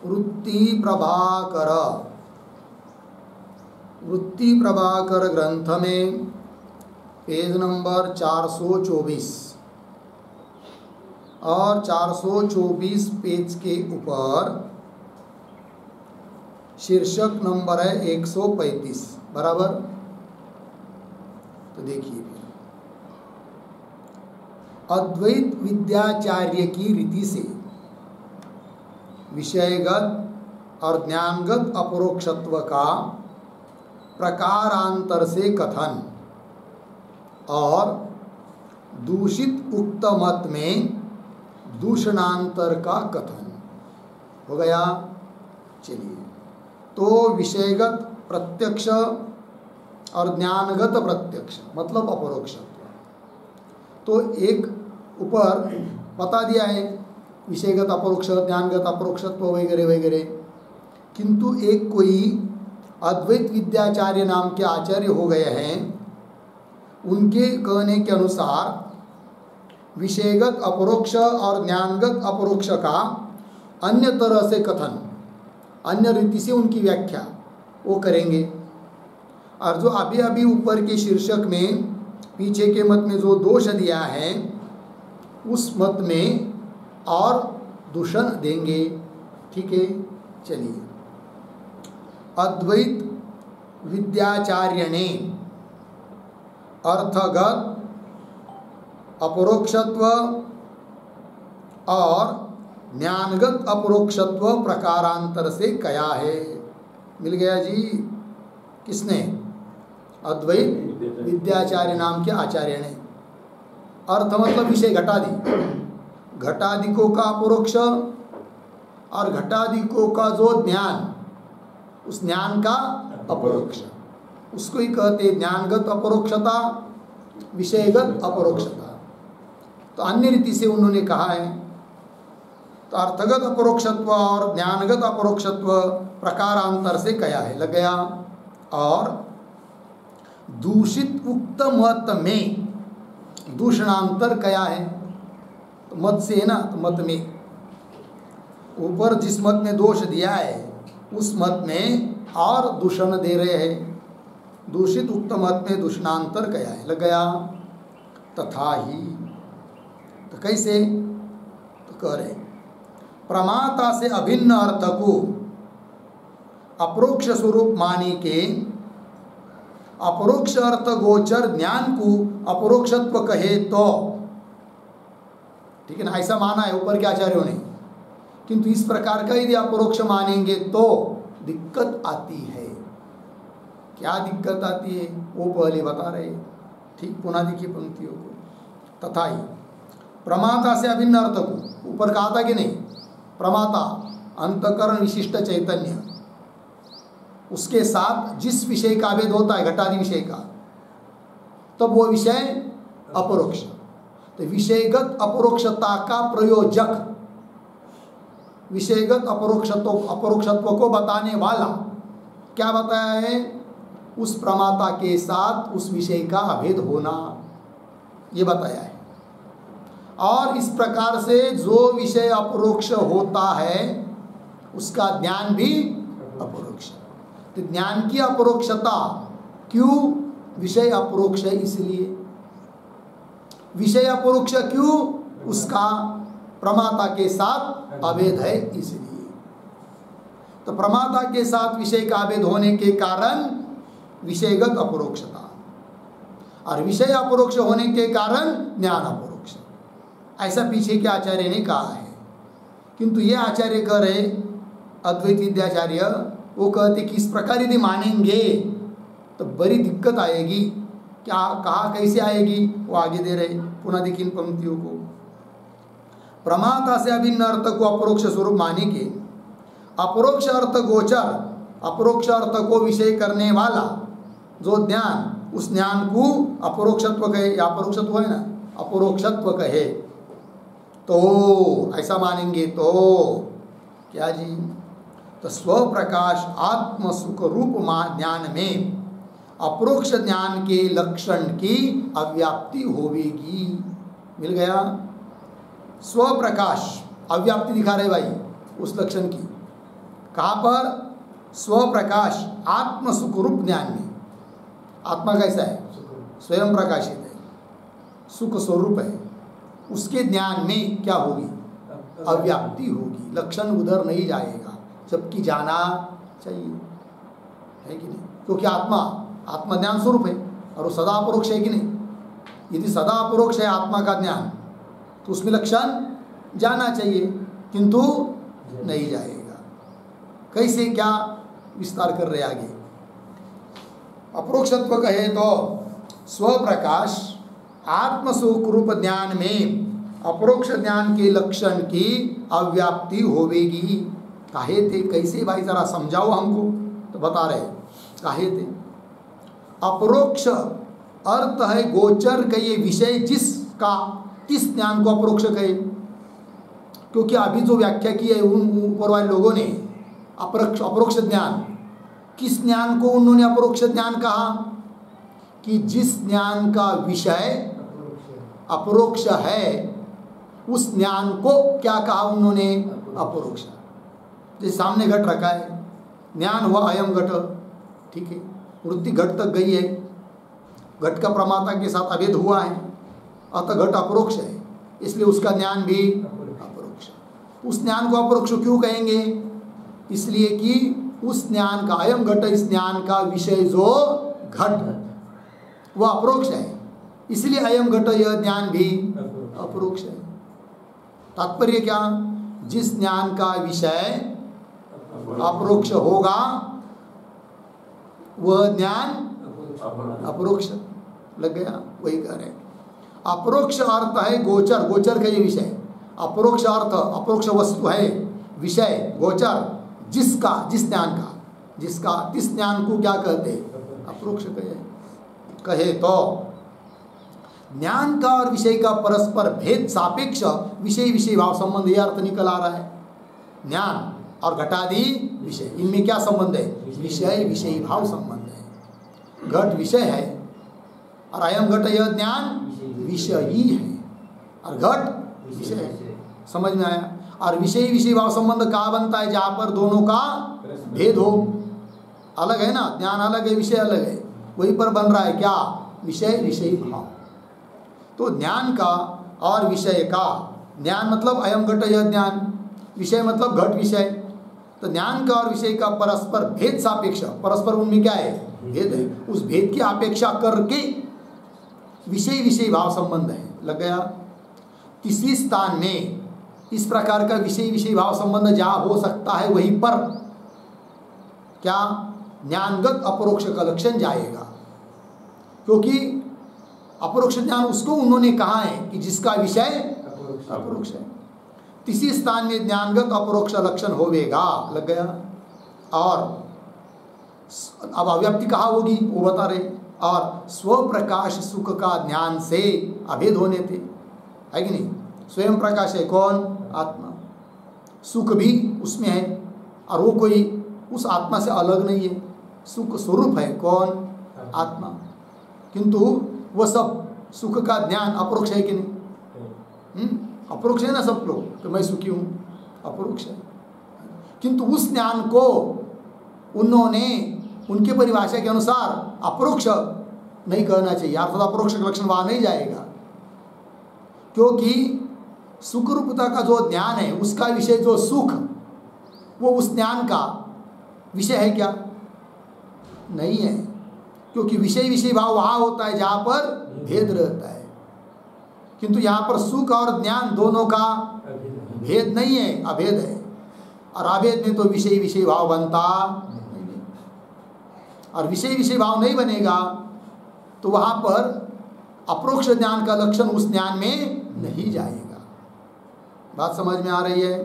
वृत्ति प्रभाकर ग्रंथ में पेज नंबर 424 और 424 पेज के ऊपर शीर्षक नंबर है 135 बराबर। तो देखिए, अद्वैत विद्याचार्य की रीति से विषयगत और ज्ञानगत अपरोक्षत्व का प्रकारांतर से कथन और दूषित उक्त मत में दूषणांतर का कथन हो गया। चलिए, तो विषयगत प्रत्यक्ष और ज्ञानगत प्रत्यक्ष मतलब अपरोक्षत्व तो एक ऊपर बता दिया है, विषयगत अपरोक्ष, ज्ञानगत अपरोक्षत्व वगैरह वगैरह। किंतु एक कोई अद्वैत विद्याचार्य नाम के आचार्य हो गए हैं, उनके कहने के अनुसार विषयगत अपरोक्ष और ज्ञानगत अपरोक्ष का अन्य तरह से कथन, अन्य रीति से उनकी व्याख्या वो करेंगे। और जो अभी अभी ऊपर के शीर्षक में पीछे के मत में जो दोष दिया है, उस मत में और दूषण देंगे। ठीक है, चलिए। अद्वैत विद्याचार्य ने अर्थगत अपरोक्षत्व और ज्ञानगत अपरोक्षत्व प्रकारांतर से कया है। मिल गया जी? किसने? अद्वैत विद्याचार्य नाम के आचार्य ने। अर्थ मतलब विषय घटादि, घटादिकों का अपरोक्ष और घटादिकों का जो ज्ञान, उस ज्ञान का अपरोक्ष, उसको ही कहते ज्ञानगत अपरोक्षता, विषयगत अपरोक्षता। तो अन्य रीति से उन्होंने कहा है। तो अर्थगत अपरोक्षत्व और ज्ञानगत अपरोक्षत्व प्रकारांतर से कया है, लग गया। और दूषित उक्त मत में दूषणांतर कया है, तो मत से है ना, तो मत में ऊपर जिस मत में दोष दिया है उस मत में और दूषण दे रहे हैं। दूषित उक्त मत में दूषणांतर कया है, लग गया। तथा ही, तो कैसे? तो कह रहे प्रमाता से अभिन्न अर्थ को अपरोक्ष स्वरूप माने के अपरोक्ष अर्थ गोचर ज्ञान को अपरोक्षत्व कहे तो, ठीक है ना, ऐसा माना है ऊपर के आचार्यों ने। किंतु इस प्रकार का यदि अपरोक्ष मानेंगे तो दिक्कत आती है। क्या दिक्कत आती है वो पहले बता रहे। ठीक, पुनः देखिए पंक्तियों को। तथा ही प्रमाता से अभिन्न अर्थ को, ऊपर कहा था कि नहीं, प्रमाता अंतकरण विशिष्ट चैतन्य, उसके साथ जिस विषय का भेद होता है घटादि विषय का, तब वो विषय अपरोक्ष। तो विषयगत अपरोक्षता का प्रयोजक, विषयगत अपरोक्षत्व को बताने वाला क्या बताया है? उस प्रमाता के साथ उस विषय का अभेद होना, ये बताया है। और इस प्रकार से जो विषय अपरोक्ष होता है उसका ज्ञान भी अपरोक्ष। तो ज्ञान की अपरोक्षता क्यों? विषय अपरोक्ष है इसलिए। विषय अपरोक्ष क्यों? उसका प्रमाता के साथ अभेद है इसलिए। तो प्रमाता के साथ विषय का अभेद होने के कारण विषयगत अपरोक्षता, और विषय अपरोक्ष होने के कारण ज्ञान अपरोक्ष, ऐसा पीछे के आचार्य ने कहा है। किंतु ये आचार्य कह रहे, अद्वैत विद्याचार्य, वो कहते कि इस प्रकार यदि मानेंगे तो बड़ी दिक्कत आएगी। क्या कहा, कैसे आएगी, वो आगे दे रहे। पुनः देखिए इन पंक्तियों को। प्रमाता से अभिन्न अर्थ को अपरोक्ष स्वरूप माने के अपरोक्ष अर्थ गोचर, अपरोक्ष अर्थ को विषय करने वाला जो ज्ञान, उस ज्ञान को अपरोक्षत्व कहे, या अपरोक्षत्व है ना, अपरोक्षत्व कहे। तो ऐसा मानेंगे तो क्या जी? तो स्वप्रकाश आत्म सुख रूप ज्ञान में अपरोक्ष ज्ञान के लक्षण की अव्याप्ति होवेगी। मिल गया? स्वप्रकाश अव्याप्ति दिखा रहे भाई उस लक्षण की, कहाँ पर? स्वप्रकाश आत्म सुख रूप ज्ञान में। आत्मा कैसा है? स्वयं प्रकाशित है, सुख स्वरूप है। उसके ज्ञान में क्या होगी? अव्याप्ति होगी, लक्षण उधर नहीं जाएगा, जबकि जाना चाहिए, है कि नहीं? क्योंकि आत्मा ज्ञान स्वरूप है और वो सदा अपरोक्ष है कि नहीं? यदि सदा अपरोक्ष है आत्मा का ज्ञान तो उसमें लक्षण जाना चाहिए, किंतु नहीं जाएगा। कैसे, क्या विस्तार कर रहे आगे? अपरोक्षत्व कहे तो स्वप्रकाश आत्मसुख रूप ज्ञान में अपरोक्ष ज्ञान के लक्षण की अव्याप्ति होवेगी। काहे थे? कैसे भाई, जरा समझाओ हमको। तो बता रहे काहे थे। अपरोक्ष अर्थ है गोचर का ये विषय जिसका, किस ज्ञान को अपरोक्ष कहे? क्योंकि अभी जो व्याख्या की है उन ऊपर वाले लोगों ने अपरोक्ष ज्ञान, किस ज्ञान को उन्होंने अपरोक्ष ज्ञान कहा? कि जिस ज्ञान का विषय अपरोक्ष है उस ज्ञान को क्या कहा उन्होंने? अपरोक्ष। जैसे सामने घट रखा है, ज्ञान हुआ अयम घट, ठीक है, वृत्ति घट तक गई है, घट का प्रमाता के साथ अभेद हुआ है, अतः घट अपरोक्ष है, इसलिए उसका ज्ञान भी अपरोक्ष। उस ज्ञान को अपरोक्ष क्यों कहेंगे? इसलिए कि उस ज्ञान का, अयम घट, इस ज्ञान का विषय जो घट वह अपरोक्ष है, इसलिए अयम घट यह ज्ञान भी अपरोक्ष है। तात्पर्य क्या? जिस ज्ञान का विषय अपरोक्ष होगा वह ज्ञान अपरोक्ष। लग गया? वही कह रहे हैं। अपरोक्ष अर्थ है गोचर, गोचर का ये विषय। अपरोक्ष अर्थ अपरोक्ष वस्तु है, विषय गोचर, जिसका, जिस ज्ञान का, जिसका, किस ज्ञान को क्या कहते हैं? अपरोक्ष कहे तो ज्ञान का और विषय का परस्पर भेद सापेक्ष विषय विषय भाव संबंध, यह अर्थ निकल आ रहा है। ज्ञान और घटादि विषय, इनमें क्या संबंध है? विषय विषय भाव संबंध है। घट विषय है और अयम घट यह ज्ञान विषयी है और घट विषय है। समझ में आया? और विषय विषय भाव संबंध कहाँ बनता है? जहाँ पर दोनों का भेद हो। अलग है ना, ज्ञान अलग है, विषय अलग है, वहीं पर बन रहा है क्या? विषय विषय भाव। तो ज्ञान का और विषय का, ज्ञान मतलब अयम घट यह ज्ञान, विषय मतलब घट विषय, तो ज्ञान का और विषय का परस्पर भेद सापेक्ष, परस्पर उनमें क्या है? भेद है। उस भेद की अपेक्षा करके विषय विषय भाव संबंध है। लग गया? किसी स्थान में इस प्रकार का विषय विषय भाव संबंध जहाँ हो सकता है वहीं पर क्या? ज्ञानगत अपरोक्ष का लक्षण जाएगा, क्योंकि अपरोक्ष ज्ञान उसको उन्होंने कहा है कि जिसका विषय अपरोक्ष है। किसी स्थान में ज्ञानगत अपरोक्ष लक्षण होवेगा। लग गया? और अब अव्याप्ति कहाँ होगी वो बता रहे। और स्वप्रकाश सुख का ज्ञान से अभेद होने थे, है कि नहीं? स्वयं प्रकाश है कौन? आत्मा। सुख भी उसमें है और वो कोई उस आत्मा से अलग नहीं है, सुख स्वरूप है कौन? आत्मा। किंतु वह सब सुख का ज्ञान अपरोक्ष है कि नहीं? अपरोक्ष है ना सब लोग, तो मैं सुखी हूँ, अपरोक्ष है। किंतु उस ज्ञान को उन्होंने उनके परिभाषा के अनुसार अपरोक्ष नहीं कहना चाहिए, अर्थात अपरोक्ष का लक्षण वहाँ नहीं जाएगा, क्योंकि सुख रूपता का जो ज्ञान है उसका विषय जो सुख, वो उस ज्ञान का विषय है क्या? नहीं है, क्योंकि विषय विषय भाव वहाँ होता है जहाँ पर भेद रहता है। किंतु यहाँ पर सुख और ज्ञान दोनों का भेद नहीं है, अभेद है। और अभेद में तो विषय विषय भाव बनता नहीं, और विषय विषय भाव नहीं बनेगा तो वहाँ पर अपरोक्ष ज्ञान का लक्षण उस ज्ञान में नहीं जाएगा। बात समझ में आ रही है?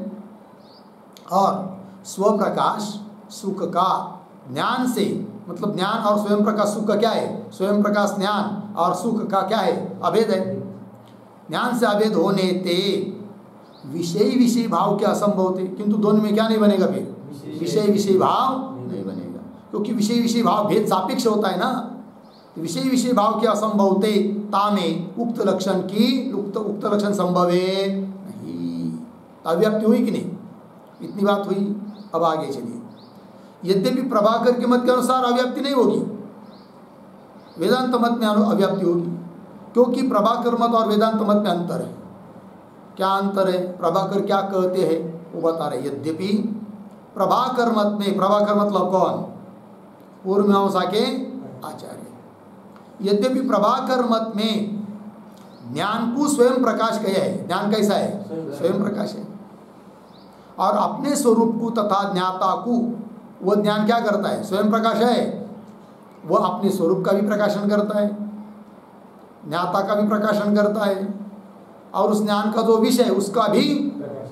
और स्वप्रकाश सुख का ज्ञान से, मतलब ज्ञान और स्वयं प्रकाश सुख का क्या है? स्वयं प्रकाश ज्ञान और सुख का क्या है? अभेद है। ज्ञान से अभेद होने ते विषय विषय भाव के असंभव थे, किंतु दोनों में क्या नहीं बनेगा? फिर विषय विषय भाव नहीं बनेगा, क्योंकि विषय विषय भाव भेद सापेक्ष होता है ना। तो विषय विषय भाव के असंभव थे तामे उक्त लक्षण की उक्त लक्षण संभव है नहीं। अव्याप्ति हुई कि नहीं? इतनी बात हुई। अब आगे चलिए। यद्यपि प्रभाकर के मत के अनुसार अव्याप्ति नहीं होगी, वेदांत मत में अव्याप्ति होगी, क्योंकि प्रभाकर मत और वेदांत मत में अंतर है। क्या अंतर है? प्रभाकर क्या कहते हैं वो बता रहे। यद्यपि प्रभाकर मत में, प्रभाकर मतलब कौन? पूर्व मीमांसा के आचार्य। यद्यपि प्रभाकर मत में ज्ञान को स्वयं प्रकाश कहा है। ज्ञान कैसा है? स्वयं प्रकाश है। और अपने स्वरूप को तथा ज्ञाता को वो ज्ञान क्या करता है? स्वयं प्रकाश है। वह अपने स्वरूप का भी प्रकाशन करता है, ज्ञाता का भी प्रकाशन करता है, और उस ज्ञान का जो विषय है उसका भी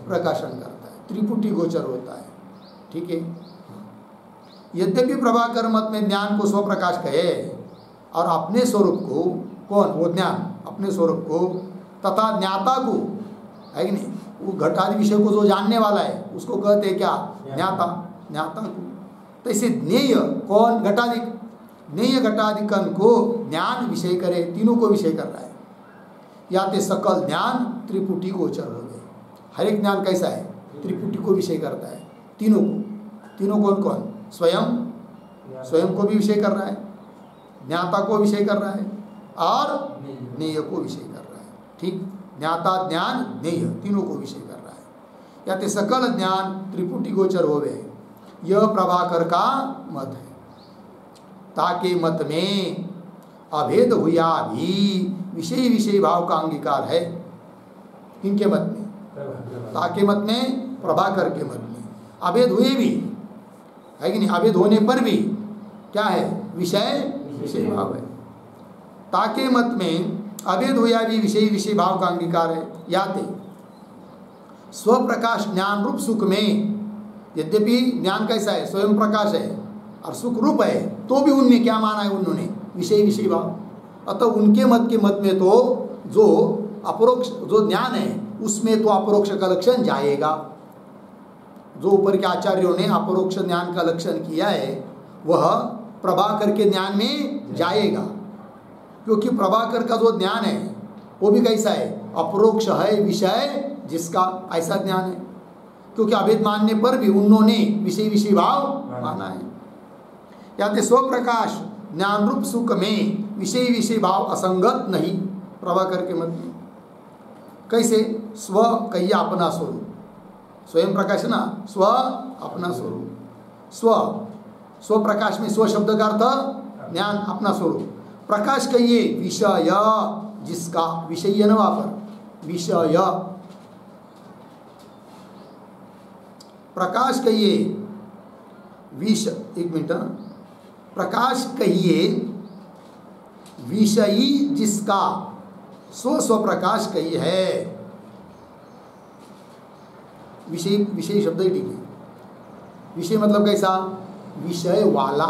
प्रकाशन करता है। त्रिपुटी गोचर होता है। ठीक है। यद्यपि प्रभाकर मत में ज्ञान को स्वप्रकाश कहे और अपने स्वरूप को, कौन? वो ज्ञान अपने स्वरूप को तथा ज्ञाता को, है कि नहीं, वो घटादि विषय को जो जानने वाला है उसको कहते हैं क्या? ज्ञाता। ज्ञाता को तो इसे ज्ञेय कौन? घटाधिक। ज्ञेय घटाधिकन को ज्ञान विषय करे, तीनों को विषय कर रहा है। या तो सकल ज्ञान त्रिपुटी गोचर हो गए। हर एक ज्ञान कैसा है? त्रिपुटी को विषय करता है, तीनों को। तीनों कौन कौन? स्वयं को भी विषय कर रहा है, ज्ञाता को विषय कर रहा है, और ज्ञेय को विषय कर रहा है। ठीक। ज्ञाता, ज्ञान, ज्ञेय तीनों को विषय कर रहा है। या तो सकल ज्ञान त्रिपुटी गोचर हो गए। यह प्रभाकर का मत है। ताके मत में अभेद हुआ भी विषय विषय भाव का अंगीकार है। इनके मत में, ताके मत में, प्रभाकर के मत में अभेद हुए भी, है कि नहीं? अभेद होने पर भी क्या है? विषय विषय भाव है। ताके मत में अभेद हुआ भी विषय विषय भाव का अंगीकार है। याते स्वप्रकाश ज्ञान रूप सुख में, यद्यपि ज्ञान कैसा है? स्वयं प्रकाश है और सुख रूप है, तो भी उनमें क्या माना है उन्होंने? विषय विषय भाव। अतः उनके मत के मत में तो जो अपरोक्ष जो ज्ञान है उसमें तो अपरोक्ष का लक्षण जाएगा। जो ऊपर के आचार्यों ने अपरोक्ष ज्ञान का लक्षण किया है वह प्रभाकर के ज्ञान में जाएगा, क्योंकि प्रभाकर का जो ज्ञान है वो भी कैसा है? अपरोक्ष है, विषय जिसका, ऐसा ज्ञान है। क्योंकि अभेद मानने पर भी उन्होंने विषय विषय भाव माना है। या तो स्वप्रकाश ज्ञान रूप सुख में विषय विषय भाव असंगत नहीं, प्रभाकर के मत में। कैसे? स्व कहिए अपना स्वरूप, स्वयं प्रकाश ना, स्व अपना स्वरूप। स्व प्रकाश में स्व शब्द का अर्थ ज्ञान, अपना स्वरूप। प्रकाश कहिए विषय जिसका, विषय न वहां पर, विषय। प्रकाश कहिए एक मिनट, प्रकाश कहिए विषयी जिसका, स्व प्रकाश कही है। विषय, विषय शब्द ही ठीक है। विषय मतलब कैसा? विषय वाला।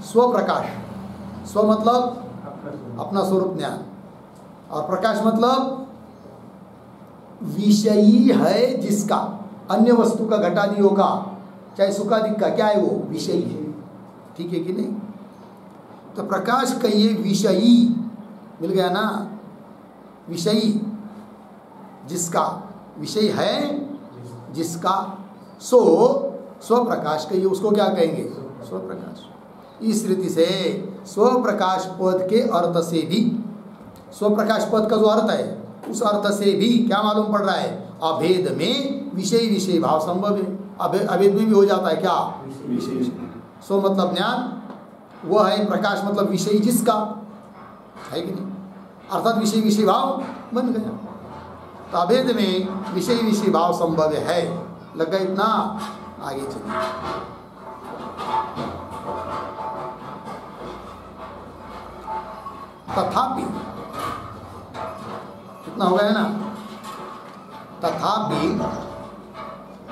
स्व प्रकाश, स्व मतलब अपना स्वरूप ज्ञान, और प्रकाश मतलब विषयी है जिसका, अन्य वस्तु का, घटादियों का, चाहे सुखादिक का, क्या है वो? विषयी है। ठीक है कि नहीं? तो प्रकाश कहिए विषयी, मिल गया ना? विषयी जिसका, विषय है जिसका, सो स्वप्रकाश कहिए, उसको क्या कहेंगे? स्वप्रकाश। इस रीति से स्वप्रकाश पद के अर्थ से भी, स्वप्रकाश पद का जो अर्थ है उस अर्थ से भी क्या मालूम पड़ रहा है? अभेद में विषय विषय भाव संभव है। अभेद में भी हो जाता है क्या? विषय। स्व मतलब ज्ञान, वह है। प्रकाश मतलब विषय जिसका, है कि नहीं? अर्थात विषय विषय भाव बन गया। तो अभेद में विषय विषय भाव संभव है। लग गया इतना? आगे चलिए। तथापि, इतना हो गया ना? तथापि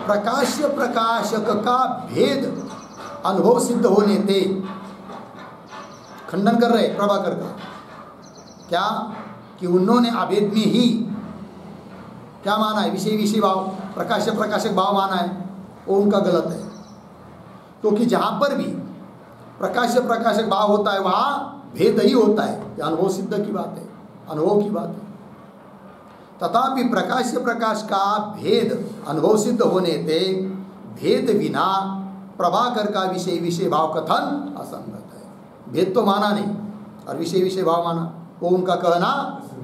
प्रकाश्य प्रकाशक का भेद अनुभव सिद्ध होने ते, खंडन कर रहे प्रभाकर का, क्या? कि उन्होंने अभेद में ही क्या माना है? विषय विषय भाव, प्रकाश्य प्रकाशक भाव माना है, वो उनका गलत है। क्योंकि जहाँ पर भी प्रकाश्य प्रकाशक भाव होता है वहाँ भेद ही होता है। ये अनुभव सिद्ध की बात है, अनुभव की बात है। तथापि प्रकाश्य प्रकाश का भेद अनुभव सिद्ध होने से भेद बिना प्रभाकर का विषय विषय भाव कथन असंगत है। भेद तो माना नहीं और विषय विषय भाव माना, वो उनका कहना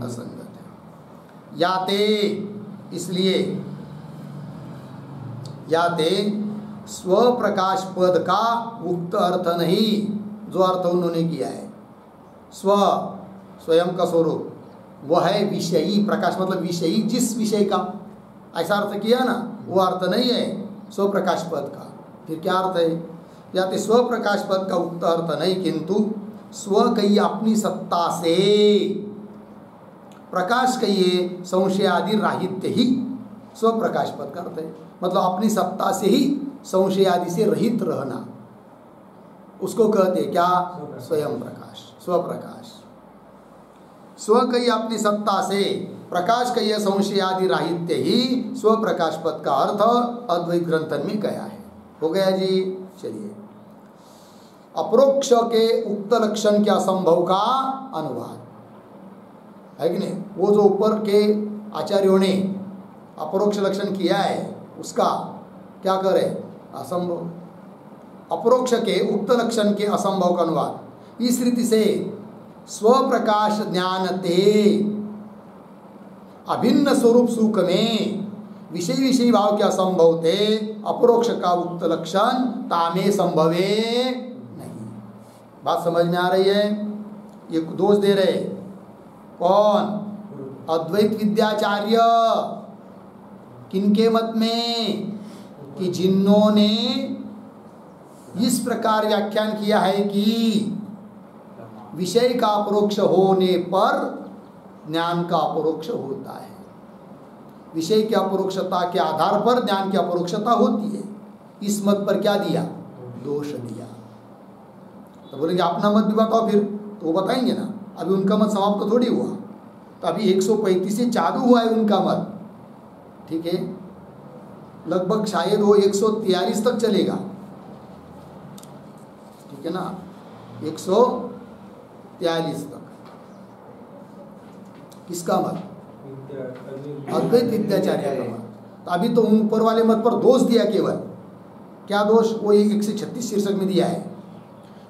असंगत है। याते इसलिए याते स्व प्रकाश पद का उक्त अर्थ नहीं, जो अर्थ उन्होंने किया है। स्व स्वयं का स्वरूप वह है विषयी, प्रकाश मतलब विषयी, जिस विषय का, ऐसा अर्थ किया ना, वो अर्थ नहीं है स्व प्रकाश पद का। फिर क्या अर्थ है? या तो स्व प्रकाश पद का उक्त अर्थ नहीं, किंतु स्व कही अपनी सत्ता से, प्रकाश कहिए संशय आदि राहित्य ही स्व प्रकाश पद का अर्थ है। मतलब अपनी सत्ता से ही संशय आदि से रहित रहना, उसको कहते क्या? स्वयं प्रकाश, स्व प्रकाश। स्व कही अपनी सत्ता से, प्रकाश कहिए संशय आदि राहित्य ही स्व प्रकाश पद का अर्थ अद्वैत ग्रंथन में गया है। हो गया जी। चलिए, अपरोक्ष के उक्त लक्षण के असंभव का अनुवाद है कि नहीं? वो जो ऊपर के आचार्यों ने अपरोक्ष लक्षण किया है उसका क्या करे? असंभव। अपरोक्ष के उक्त लक्षण के असंभव का अनुवाद इस रीति से स्व प्रकाश ज्ञान ते अभिन्न स्वरूप सुख में विषय विषय भाव के असंभव थे, अपरोक्ष का उक्त लक्षण तामे संभवे नहीं। बात समझ में आ रही है? ये दोष दे रहे कौन? अद्वैत विद्याचार्य। किनके मत में? कि जिन्होंने इस प्रकार व्याख्यान किया है कि विषय का अपरोक्ष होने पर ज्ञान का अपरोक्ष होता है, विषय की अपरोक्षता के आधार पर ज्ञान की अपरोक्षता होती है। इस मत पर क्या दिया? दोष दिया। तो बोलेंगे अपना मत भी बताओ, फिर तो वो बताएंगे ना। अभी उनका मत समाप्त थोड़ी हुआ, तो अभी 135 से चालू हुआ है उनका मत, ठीक है? लगभग शायद वो 143 तक चलेगा, ठीक है ना? 143 तक। किसका मत? अद्वैत विद्याचार्य का मत। तो अभी तो ऊपर वाले मत पर दोष दिया केवल। क्या दोष? वो 136 शीर्षक में दिया है।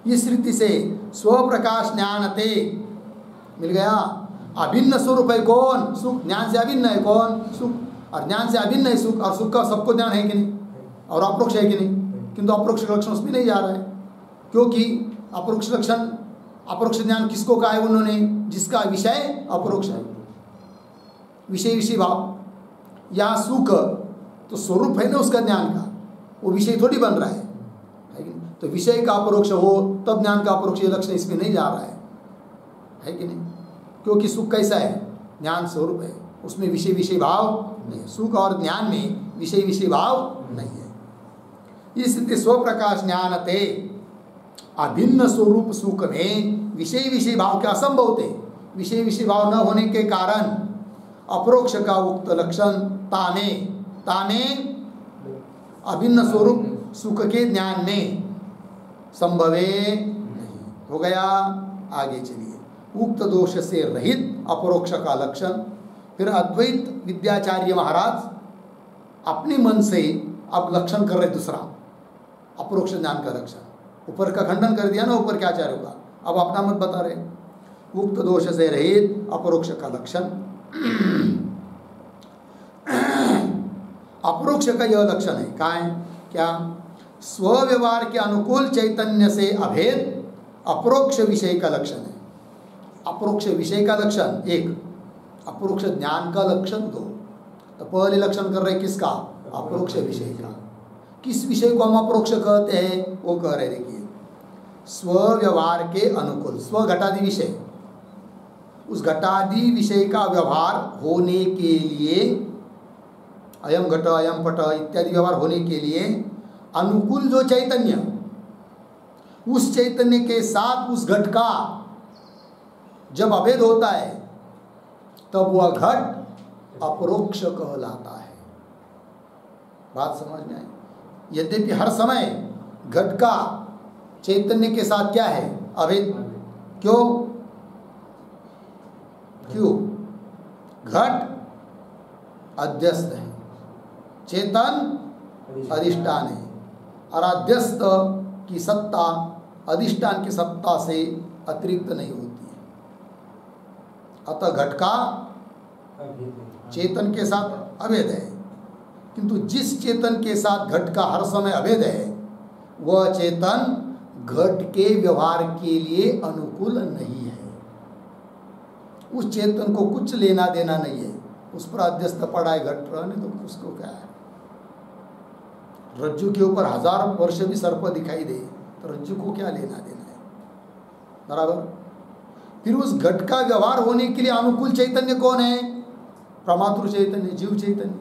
इस रीति से स्व प्रकाश ज्ञानते मिल गया। अभिन्न स्वरूप है कौन? सुख। ज्ञान से अभिन्न है कौन? सुख। और ज्ञान से अभिन्न है सुख, और सुख का सबको ज्ञान है कि नहीं? और अपरोक्ष है कि नहीं? किंतु अपरोक्ष लक्षण उसमें नहीं जा रहा है, क्योंकि अपरोक्ष लक्षण, अपरोक्ष ज्ञान किसको कहा है उन्होंने? जिसका विषय अपरोक्ष है, विषय विषय भाव। यहाँ सुख तो स्वरूप है ना उसका ज्ञान का, वो विषय थोड़ी बन रहा है कि नहीं? तो विषय का अपरोक्ष हो तब ज्ञान का अपरोक्ष लक्षण इसमें नहीं जा रहा है कि नहीं? क्योंकि सुख कैसा है? ज्ञान स्वरूप है, उसमें विषय विषय भाव नहीं। सुख और ज्ञान में विषय विषय भाव नहीं है। इसलिए स्वप्रकाश ज्ञान थे अभिन्न स्वरूप सुख में विषय विषय भाव के असंभव थे। विषय विषय भाव न होने के कारण अपरोक्ष का उक्त लक्षण ताने ताने अभिन्न स्वरूप सुख के ज्ञान में संभवे नहीं। हो गया। आगे चलिए। उक्त दोष से रहित अपरोक्ष का लक्षण। फिर अद्वैत विद्याचार्य महाराज अपने मन से अब लक्षण कर रहे दूसरा अपरोक्ष ज्ञान का लक्षण। ऊपर का खंडन कर दिया ना, ऊपर क्या आचार्य होगा, अब अपना मत बता रहे। उक्त दोष से रहित अपरोक्ष का लक्षण। अपरोक्ष का यह लक्षण है क्या? स्वव्यवहार के अनुकूल चैतन्य से अभेद अपरोक्ष विषय का लक्षण है। अपरोक्ष विषय का लक्षण एक, अपरोक्ष ज्ञान का लक्षण दो। तो पहले लक्षण कर रहे किसका? अपरोक्ष विषय का। किस विषय को हम अपरोक्ष कहते हैं? वो कह रहे, देखिए, स्वव्यवहार के अनुकूल। स्व घटादि विषय, उस घटादि विषय का व्यवहार होने के लिए, अयम घट अयम पट इत्यादि व्यवहार होने के लिए अनुकूल जो चैतन्य, उस चैतन्य के साथ उस घट का जब अभेद होता है तब वह घट अपरोक्ष कहलाता है। बात समझ में आई? यद्यपि हर समय घट का चैतन्य के साथ क्या है? अभेद। क्यों? घट अध्यस्त है, चेतन अधिष्ठान है, और अध्यस्त की सत्ता अधिष्ठान की सत्ता से अतिरिक्त नहीं होती है। अतः घट का चेतन के साथ अभेद है, किंतु जिस चेतन के साथ घट का हर समय अभेद है वह चेतन घट के व्यवहार के लिए अनुकूल नहीं है। उस चेतन को कुछ लेना देना नहीं है, उस पर अध्यस्त पड़ा है घट रहने तो उसको क्या है। रज्जु के ऊपर 1000 वर्ष भी सर्प दिखाई दे तो रज्जु को क्या लेना देना है, बराबर। फिर उस घट का व्यवहार होने के लिए अनुकूल चैतन्य कौन है? प्रमातृ चैतन्य, जीव चैतन्य।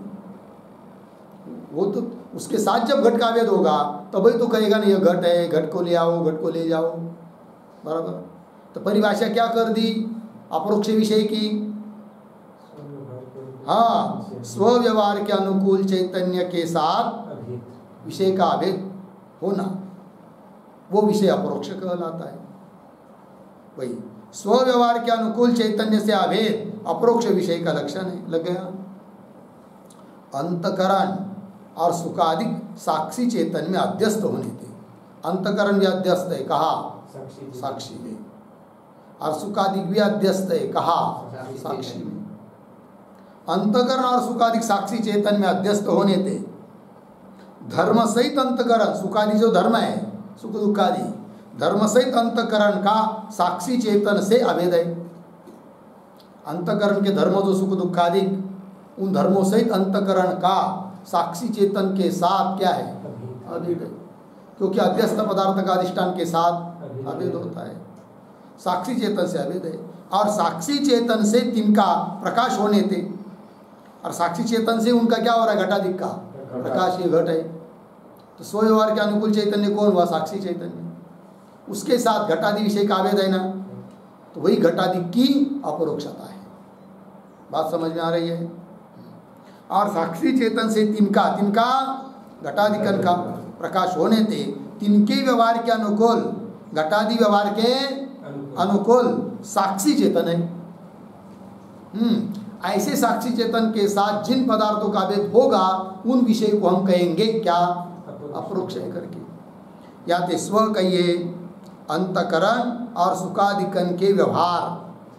वो तो उसके साथ जब घट का भेद होगा तभी तो कहेगा नहीं, यह घट है, घट को ले आओ, घट को ले जाओ, बराबर। तो परिभाषा क्या कर दी अपरोक्ष विषय की? हाँ, स्वव्यवहार के अनुकूल चैतन्य के साथ विषय का अभेद होना, वो विषय अपरोक्ष कहलाता है। वही स्वव्यवहार के अनुकूल चैतन्य से अभेद अपरोक्ष विषय का लक्षण है। लग गया। अंतकरण और सुखादिक साक्षी चेतन में अध्यस्त होने थे। अंतकरण भी अध्यस्त है, कहा साक्षी में, और सुखादिक भी अध्यस्त है, कहा साक्षी में। अंतकरण और सुखादिक साक्षी चेतन में अध्यस्त होने थे। धर्म सहित अंतकरण, सुखादि जो धर्म है, सुख दुखादि, धर्म सहित अंतकरण का साक्षी चेतन से अभेद है। अंतकरण के धर्म जो सुख दुखादि, उन धर्मों सहित अंतकरण का साक्षी चेतन के साथ क्या है? अभेद है, क्योंकि अध्यस्त पदार्थ का अधिष्ठान के साथ अभेद होता है। साक्षी चेतन से अभेद है, और साक्षी चेतन से तिनका प्रकाश होने थे, और साक्षी चेतन से उनका क्या हो रहा है? घटाधिक का प्रकाश, ये घट है। तो स्वव्यवहार के अनुकूल चैतन्य कौन हुआ? साक्षी चैतन्य। उसके साथ घटादि विषय का अभेद है ना, तो वही घटादि की अपरोक्षता है। बात समझ में आ रही है? और साक्षी चेतन से तिनका घटाधिकन का प्रकाश होने थे, तिनके व्यवहार के अनुकूल, घटादि व्यवहार के अनुकूल साक्षी चेतन है। ऐसे साक्षी चेतन के साथ जिन पदार्थों का भेद होगा उन विषय को हम कहेंगे क्या? अपरोक्ष करके। या तो स्व कहिए, अंतकरण और सुखादिकन के व्यवहार,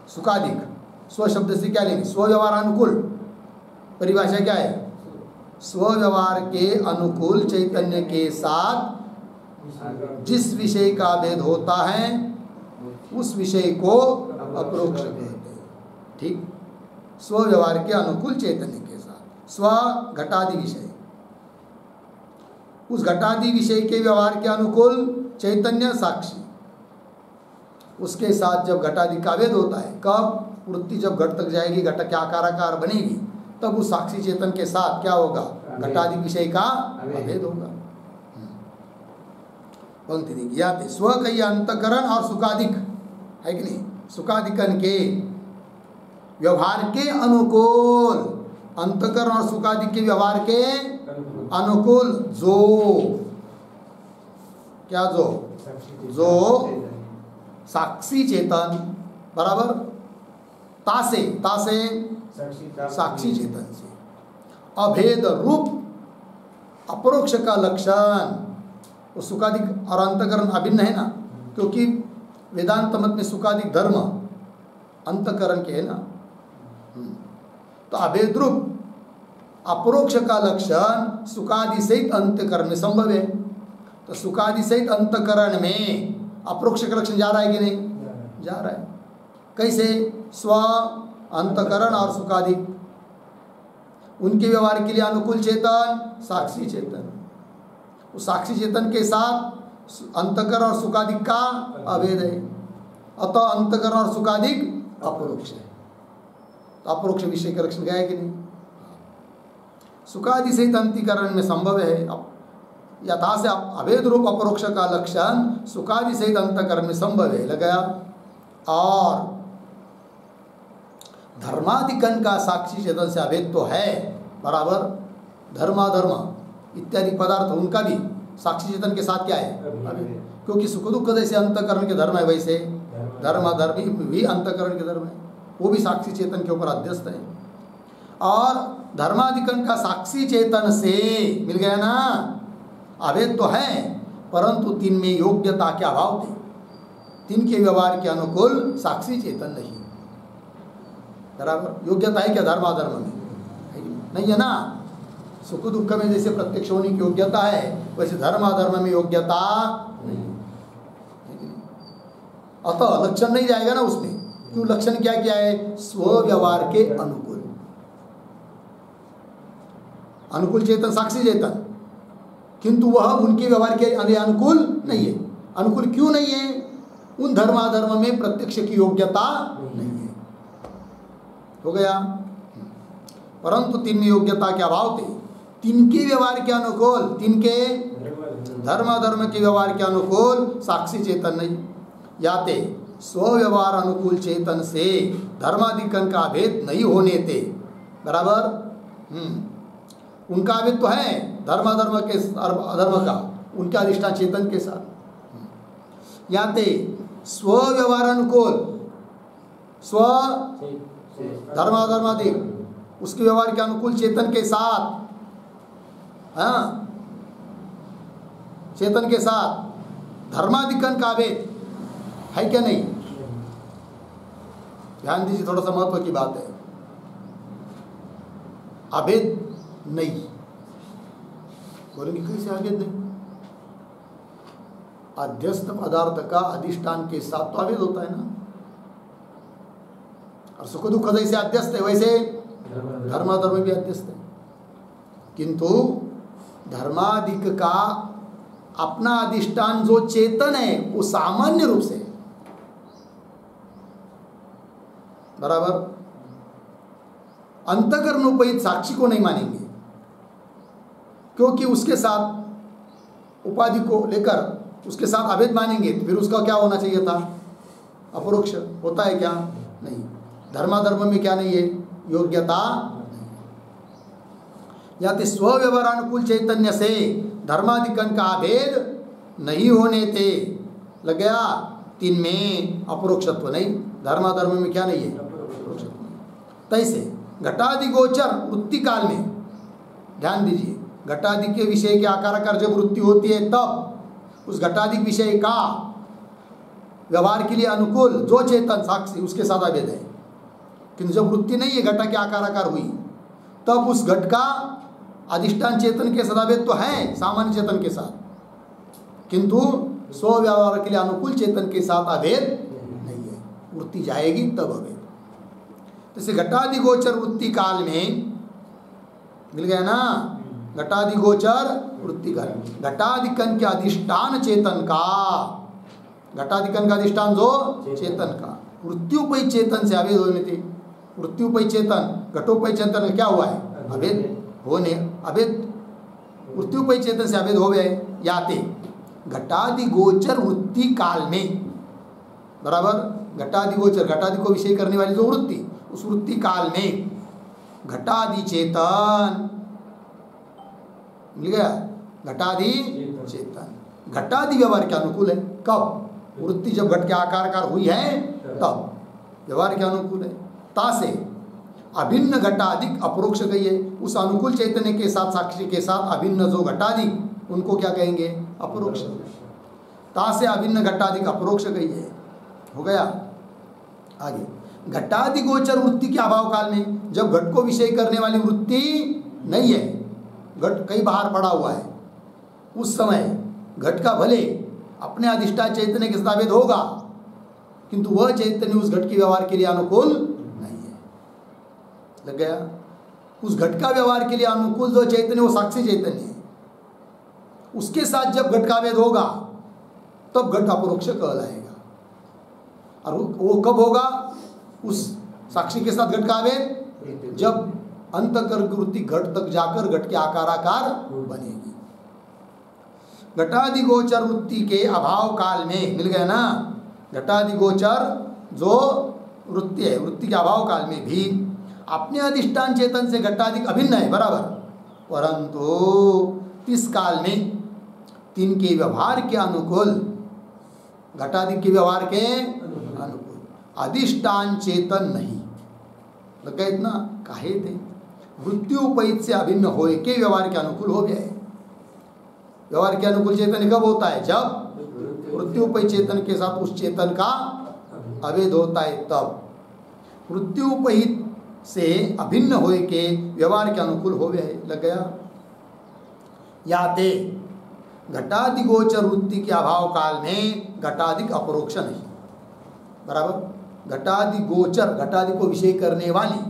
सुखादिक स्व शब्द से क्या लेंगे? स्व व्यवहार अनुकूल। परिभाषा क्या है? स्व व्यवहार के अनुकूल चैतन्य के साथ जिस विषय का भेद होता है उस विषय को अपरोक्ष कहते हैं। ठीक, स्व व्यवहार के अनुकूल चैतन्य के साथ, स्व घटादि विषय, उस घटादि विषय के व्यवहार के अनुकूल चैतन्य साक्षी, उसके साथ जब घटादि का भेद होता है, कब? वृत्ति जब घट तक जाएगी, घट क्या आकार बनेगी, तब उस साक्षी चेतन के साथ क्या होगा? घटादि विषय का अभेद होगा। पंक्ति देखिए, या स्व कही अंतकरण और सुखादिक है कि नहीं? सुखादिकन के व्यवहार के अनुकूल, अंतकरण और सुखादिक के व्यवहार के अनुकूल जो क्या? जो साक्षी चेतन, बराबर, तासे साक्षी चेतन से अभेद रूप अपरोक्ष का लक्षण, वो सुखादिक और अंतकरण अभिन्न है ना, क्योंकि वेदांत मत में सुखादिक धर्म अंतकरण के है ना। तो अभेद रूप अपरोक्ष का लक्षण सुखादि सहित अंतकरण में संभव है। तो सुखादि सहित अंतकरण में अपरोक्ष का लक्षण जा रहा है कि नहीं? जा रहा है। कैसे? स्व, अंतकरण और सुखादि, उनके व्यवहार के लिए अनुकूल चेतन साक्षी चेतन, उस साक्षी चेतन के साथ अंतकरण और सुखादिक का अभेद है, अतः अंतकरण और सुखादिक अपरोक्ष है। तो अपरोक्ष विषय का लक्षण गया कि नहीं? सुखादि सहित अंतिकरण में संभव है। यथा से अभेद रूप अपरोक्ष का लक्षण सुखादि सहित अंतकरण में संभव है, लगाया। और धर्मादिकन का साक्षी चेतन से अभेद तो है, बराबर। धर्माधर्म इत्यादि पदार्थ उनका भी साक्षी चेतन के साथ क्या है? अभेद। क्योंकि सुख दुख जैसे अंतकरण के धर्म है, वैसे धर्माधर्मी भी अंतकरण के धर्म है, वो भी साक्षी चेतन के ऊपर अध्यस्त है। और धर्माधिकरण का साक्षी चेतन से मिल गया ना, अभेद तो है परंतु तीन में योग्यता के अभाव थे, तीन के व्यवहार के अनुकूल साक्षी चेतन नहीं। बराबर योग्यता है क्या धर्माधर्म में? नहीं है ना। सुख दुख में जैसे प्रत्यक्ष होने की योग्यता है वैसे धर्माधर्म में योग्यता नहीं। अतः लक्षण नहीं जाएगा ना उसमें। क्यों? लक्षण क्या क्या है? स्व व्यवहार के अनुकूल, अनुकूल चेतन साक्षी चेतन, किंतु वह उनके व्यवहार के अनुकूल नहीं है। अनुकूल क्यों नहीं है? उन धर्माधर्म में प्रत्यक्ष की योग्यता नहीं है। हो गया। परंतु तीन में योग्यता के अभाव थे, तिनके व्यवहार के अनुकूल, तिनके धर्माधर्म के व्यवहार के अनुकूल साक्षी चेतन नहीं। याते स्वव्यवहार अनुकूल चेतन से धर्माधिकरण का भेद नहीं होने थे। बराबर। उनका भेद तो है धर्माधर्म के अधर्म का, उनके अधिष्ठान चेतन के साथ। याते स्वव्यवहार अनुकूल, स्व धर्माधर्माधिक उसके व्यवहार के अनुकूल चेतन के साथ, हाँ, चेतन के साथ धर्माधिकरण का भेद है क्या? नहीं। ध्यान दीजिए, थोड़ा सा महत्व की बात है। अभेद नहीं बोलेंगे, कैसे अभेद नहीं? अध्यस्त पदार्थ का अधिष्ठान के साथ तो अभेद होता है ना। और सुख दुख जैसे अध्यस्त है वैसे धर्माधर्म भी अध्यस्त है, किंतु धर्माधिक का अपना अधिष्ठान जो चेतन है वो सामान्य रूप से, बराबर, अंतःकरण उपहित साक्षी को नहीं मानेंगे, क्योंकि उसके साथ उपाधि को लेकर उसके साथ अभेद मानेंगे तो फिर उसका क्या होना चाहिए था? अपरोक्ष। होता है क्या? नहीं। धर्माधर्म में क्या नहीं है? योग्यता नहीं। या तो स्वव्यवहार अनुकूल चैतन्य से धर्माधिकरण का अभेद नहीं होने थे। लग गया? तीन में अपरोक्षत्व नहीं, धर्माधर्म में क्या नहीं है? अपरोक्षत्व। तैसे घटादि गोचर वृत्ति काल में ध्यान दीजिए, घटादि के विषय के आकार जब वृत्ति होती है तब उस घटादि विषय का व्यवहार के लिए अनुकूल जो चेतन साक्षी उसके साथ अभेद है। किंतु जब वृत्ति नहीं है, घटा के आकार हुई, तब उस घट का अधिष्ठान चेतन के साथ अभेद तो है सामान्य चेतन के साथ, किंतु स्व व्यवहार के लिए अनुकूल चेतन के साथ अभेद नहीं है। वृत्ति जाएगी तब अभेद। जैसे घटादि गोचर वृत्ति काल में मिल गया ना, घटादि गोचर वृत्ति काल, घटाधिकरण के अधिष्ठान चेतन का, घटाधिकरण का अधिष्ठान जो चेतन का वृत्त्युपय चेतन से अभेद होने थे। वृत्त्युपय चेतन घटोपय चेतन क्या हुआ है? अभेद होने, अभेद वृत्त्युपय चेतन से अभेद हो गए। याते घटादि गोचर वृत्ति काल में, बराबर, घटादि गोचर, घटादि को विषय करने वाली जो वृत्ति, उस वृत्ति काल में घटादि चेतन मिल गया। घटादि चेतन घटादि व्यवहार के अनुकूल है। कब? वृत्ति जब घट के आकार हुई है तब व्यवहार के अनुकूल है। तासे अभिन्न घटाधिक अपरोक्ष गई है। उस अनुकूल चैतन्य के साथ साक्षी के साथ अभिन्न जो घटादि उनको क्या कहेंगे? अपरोक्ष। तासे अभिन्न घटाधिक अपरोक्ष गई है। हो गया। आगे घटादि गोचर वृत्ति के अभाव काल में, जब घट को विषय करने वाली वृत्ति नहीं है, घट कहीं बाहर पड़ा हुआ है, उस समय घट का भले अपने अधिष्ठान चैतन्य के साथ अभेद होगा, किंतु वह चैतन्य उस घट के व्यवहार के लिए अनुकूल नहीं है। लग गया? उस घट का व्यवहार के लिए अनुकूल जो चैतन्य वो साक्षी चैतन्य है, उसके साथ जब घट का अभेद होगा तब घट अपरोक्ष कहलाएगा। और वो कब होगा? उस साक्षी के साथ घट का अभेद जब अंतःकरण वृत्ति घट तक जाकर घट के आकार बनेगी। घटादि गोचर वृत्ति के अभाव काल में मिल गया ना, घटादि गोचर जो वृत्ति है, वृत्ति के अभाव काल में भी अपने अधिष्ठान चेतन से घटादि अभिन्न है, बराबर, परंतु इस काल में तीन के व्यवहार के अनुकूल, घटादि के व्यवहार के अनुकूल अधिष्ठान चेतन नहीं। लग गया इतना? काहे थे? वृत्ति उपहित से अभिन्न होए के व्यवहार के अनुकूल हो गए। व्यवहार के अनुकूल चेतन कब होता है? जब वृत्ति उपहित चेतन के साथ उस चेतन का अभेद होता है, तब। वृत्ति उपहित से अभिन्न होए के व्यवहार के अनुकूल हो गए। लग गया? याते घटादि गोचर वृत्ति के अभाव काल में घटाधिक अपरोक्ष नहीं। बराबर? घटादि गोचर, घटादि को विषय करने वाली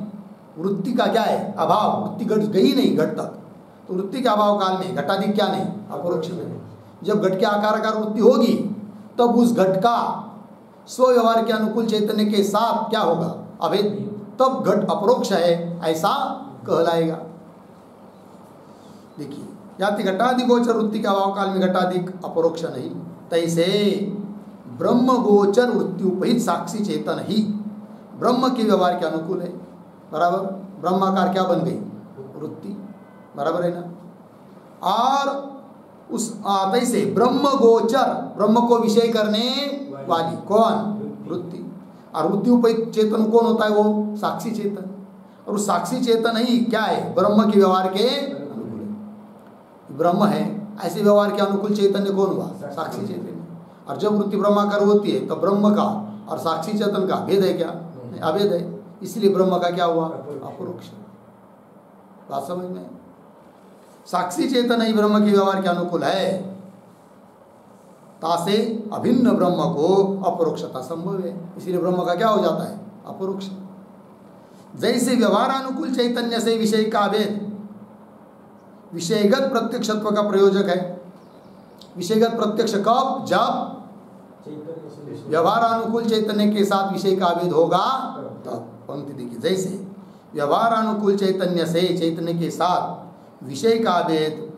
वृत्ति का क्या है? अभाव। वृत्ति घट गई नहीं घट तक, तो वृत्ति के अभाव काल में घटाधिक क्या नहीं? अपरोक्ष नहीं। जब घट के आकार वृत्ति होगी तब उस घट का स्वव्यवहार के अनुकूल चैतन्य के साथ क्या होगा? अभेद। तब घट अपरोक्ष है ऐसा कहलाएगा। देखिए, याति घटादि गोचर वृत्ति के अभाव काल में घटाधिक अपरोक्ष नहीं, तैसे ब्रह्म गोचर वृत्ति उपहित साक्षी चेतन ही ब्रह्म के व्यवहार के अनुकूल है। बराबर? ब्रह्माकार क्या बन गई? वृत्ति। बराबर है ना? और उस तैसे ब्रह्म गोचर, ब्रह्म को विषय करने वाली कौन? वृत्ति। और वृत्ति उपहित चेतन कौन होता है? वो साक्षी चेतन। और उस साक्षी चेतन ही क्या है? ब्रह्म के व्यवहार के अनुकूल है। ब्रह्म है, ऐसे व्यवहार के अनुकूल चैतन्य कौन हुआ? साक्षी चैतन्य। और जब वृत्ति ब्रह्माकार होती है तो ब्रह्म का और साक्षी चेतन का भेद है क्या? अभेद है। इसलिए ब्रह्म का क्या हुआ? अपरोक्ष। बात समझ में? साक्षी चेतन ही ब्रह्म के व्यवहार के अनुकूल है, तासे अभिन्न ब्रह्म को अपरोक्षता संभव है। इसलिए ब्रह्म का क्या हो जाता है? अपरोक्ष। जैसे व्यवहार अनुकूल चैतन्य से विषय का भेद विषयगत प्रत्यक्षत्व का प्रयोजक है। विषयगत प्रत्यक्ष कब? जब व्यवहार अनुकूल चैतन्य के साथ विषय का भेद होगा तब। पंक्ति देखिए, जैसे व्यवहार अनुकूल चैतन्य से चैतन्य के साथ विषय का भेद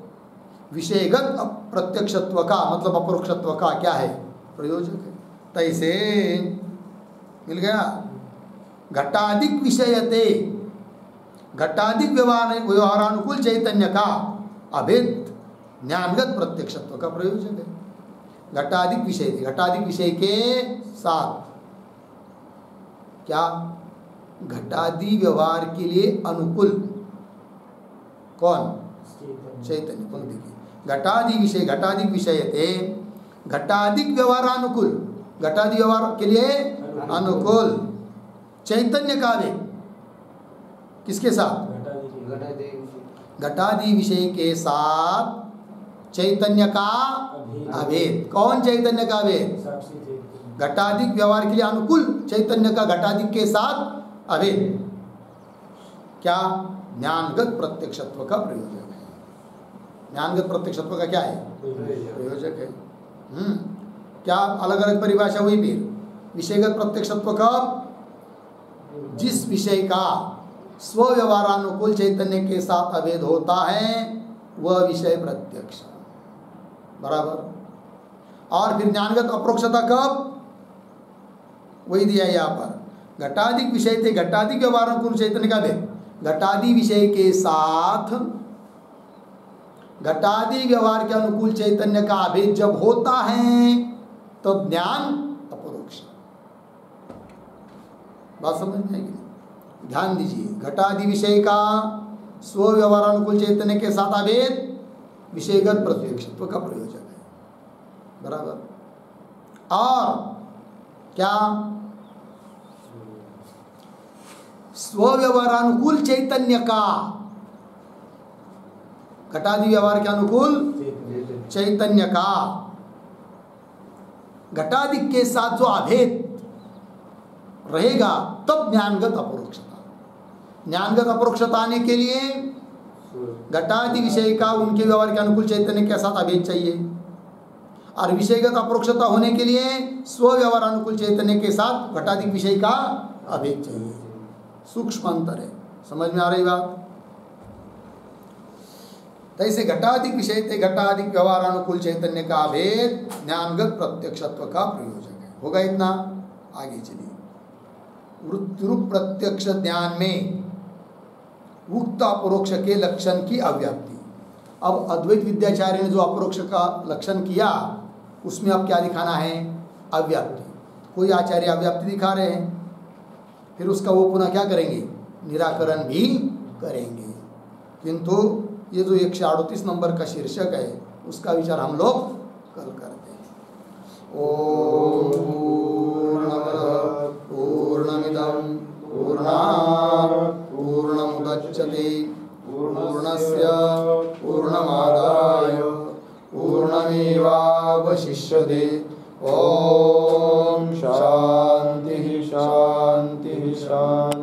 विषयगत प्रत्यक्षत्व का मतलब अपरोक्षत्व का क्या है? प्रयोजक है। तैसे मिल गया? घटाधिक विषयते, घटाधिक व्यवहारानुकूल चैतन्य का अभेद ज्ञानगत प्रत्यक्षत्व का प्रयोजक है। घटाधिक विषय, घटाधिक विषय के साथ क्या? घटादि व्यवहार के लिए अनुकूल कौन? चैतन्य। पंक्ति की घटादि विषय, घटाधिक विषय थे, घटाधिक व्यवहारानुकूल, घटादि व्यवहार के लिए अनुकूल चैतन्य का भेद किसके साथ? घटादि विषय के साथ चैतन्य का अभेद। कौन चैतन्य का अभेद? घटाधिक व्यवहार के लिए अनुकूल चैतन्य का घटाधिक के साथ अभेद। क्या? ज्ञानगत प्रत्यक्षत्व का प्रयोजक है। ज्ञानगत प्रत्यक्षत्व का क्या है? प्रयोजक है। क्या अलग अलग परिभाषा हुई फिर? विषयगत प्रत्यक्षत्व का जिस विषय का स्वव्यवहारानुकूल चैतन्य के साथ अभेद होता है वह विषय प्रत्यक्ष। बराबर? और फिर ज्ञानगत अप्रोक्षता कब? वही दिया यहाँ पर। घटाधिक विषय थे, घटाधिक व्यवहारानुकूल चैतन्य का भेद घटादि विषय के साथ घटादि व्यवहार के अनुकूल चैतन्य का अभेद जब होता है तब ज्ञान अपरोक्ष। बात समझ में आएगी? ध्यान दीजिए, घटादि विषय का स्व व्यवहारानुकूल चैतन्य के साथ अभेद विषयगत प्रत्यक्षत्व का प्रयोजक है। बराबर? और क्या? स्वव्यवहारानुकूल चैतन्य का घटादि व्यवहार के अनुकूल चैतन्य का घटादि के साथ जो अभेद रहेगा तब ज्ञानगत अपरोक्षता। ज्ञानगत अपरोक्षता आने के लिए घटादि विषय का उनके व्यवहार के अनुकूल चैतन्य के साथ अभेद चाहिए, और विषयगत अपरोक्षता होने के लिए स्व व्यवहार अनुकूल चैतन्य के साथ घटाधिक विषय का अभेद चाहिए। सूक्ष्म अंतर है। समझ में आ रही बात? तैसे घटाधिक विषय थे, घटाधिक व्यवहार अनुकूल चैतन्य का अभेद ज्ञानगत प्रत्यक्षत्व का प्रयोजक है। होगा इतना? आगे चलिए। वृत्तिरूप प्रत्यक्ष ज्ञान में उक्त अपरोक्ष के लक्षण की अव्याप्ति। अब अद्वैत विद्याचार्य ने जो अपरोक्ष का लक्षण किया उसमें अब क्या दिखाना है? अव्याप्ति। कोई आचार्य अव्याप्ति दिखा रहे हैं, फिर उसका वो पुनः क्या करेंगे? निराकरण भी करेंगे। किंतु ये जो 138 नंबर का शीर्षक है उसका विचार हम लोग कल करते हैं। ओम पूर्णमदः पूर्णमिदं पूर्णात् पूर्णमुदच्यते पूर्णस्य पूर्णमादाय पूर्णमेवावशिष्यते। ओम शांति शांति शांति।